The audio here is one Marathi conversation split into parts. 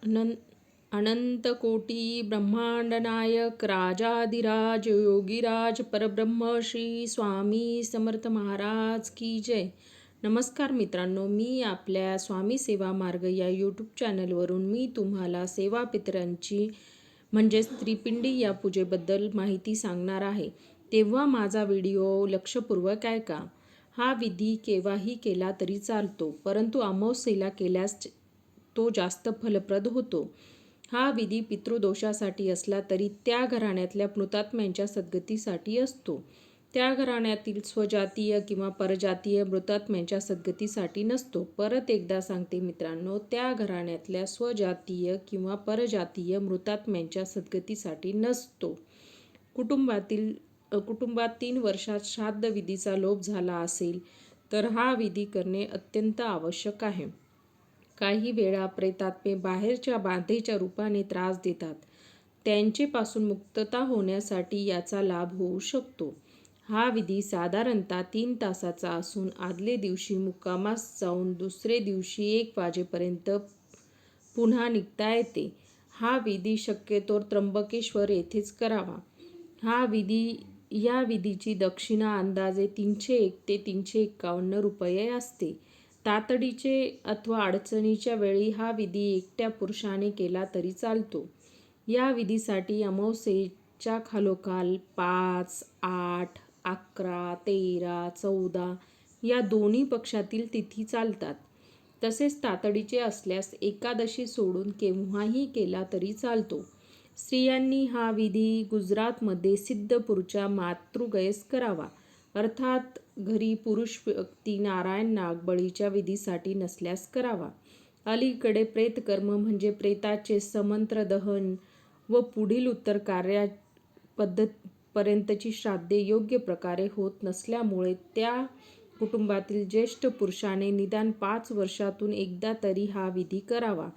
अनंतकोटी ब्रह्मांड नायक राजाधिराज योगीराज परब्रह्म श्री स्वामी समर्थ महाराज की जय. नमस्कार मित्रांनो, मी आपल्या स्वामी सेवा मार्ग या यूट्यूब चॅनलवरून मी तुम्हाला सेवा पितरांची म्हणजेच त्रिपिंडी या पूजेबद्दल माहिती सांगणार आहे. तेव्हा माझा व्हिडिओ लक्षपूर्वक ऐका. हा विधी केव्हाही केला तरी चालतो, परंतु अमावस्येला केल्यास तो जास्त फलप्रद होतो. हा विधी पितृदोषासाठी असला तरी त्या घराण्यातल्या मृतात्म्यांच्या सद्गतीसाठी असतो. त्या घराण्यातील स्वजातीय किंवा परजातीय मृतात्म्यांच्या सद्गतीसाठी नसतो. परत एकदा सांगते मित्रांनो, त्या घराण्यातल्या स्वजातीय किंवा परजातीय मृतात्म्यांच्या सद्गतीसाठी नसतो. कुटुंबात 3 वर्षात श्राद्ध विधीचा लोप झाला असेल तर हा विधी करणे अत्यंत आवश्यक आहे. काही वेळा प्रेतात्मे बाहेरच्या बाधेच्या रूपाने त्रास देतात. त्यांचेपासून मुक्तता होण्यासाठी याचा लाभ होऊ शकतो. हा विधी साधारणतः 3 तासाचा असून आदले दिवशी मुक्कामास जाऊन दुसरे दिवशी 1 वाजेपर्यंत पुन्हा निघता येते. हा विधी शक्यतोवर त्र्यंबकेश्वर येथेच करावा. या विधीची दक्षिणा अंदाजे 301 ते 351 रुपये असते. तातडीचे अथवा अडचणीच्या वेळी हा विधी एकट्या पुरुषाने केला तरी चालतो. या विधीसाठी अमावस्येच्या खालोखाल 5, 8, 11, 13, 14 या दोन्ही पक्षातील तिथी चालतात. तसेच तातडीचे असल्यास एकादशी सोडून केव्हाही केला तरी चालतो. स्त्रियांनी हा विधी गुजरातमध्ये सिद्धपूरच्या मातृगयेस करावा. अर्थात घरी पुरुष व्यक्ती नारायण नागबळीच्या विधीसाठी नसल्यास करावा. अलीकडे प्रेतकर्म म्हणजे प्रेताचे समंत्र दहन व पुढील उत्तर पद्धतीपर्यंतची श्राद्धे योग्य प्रकारे होत नसल्यामुळे त्या कुटुंबातील ज्येष्ठ पुरुषाने निदान 5 वर्षातून एकदा तरी हा विधी करावा.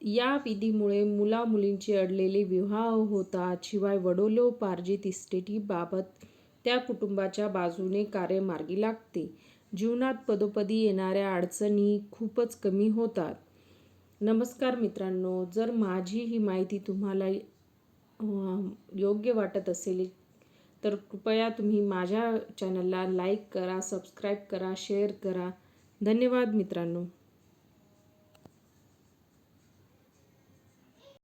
या विधीमुळे मुलामुलींचे अडलेले विवाह होतात. शिवाय वडिलोपार्जित इस्टेटीबाबत त्या कुटुंबाच्या बाजूने कार्य मार्गी लागते. जीवनात पदोपदी येणाऱ्या अडचणी खूपच कमी होतात. नमस्कार मित्रांनो, जर माझी ही माहिती तुम्हाला योग्य वाटत असेल तर कृपया तुम्ही माझ्या चॅनलला लाईक करा, सबस्क्राईब करा, शेअर करा. धन्यवाद मित्रांनो.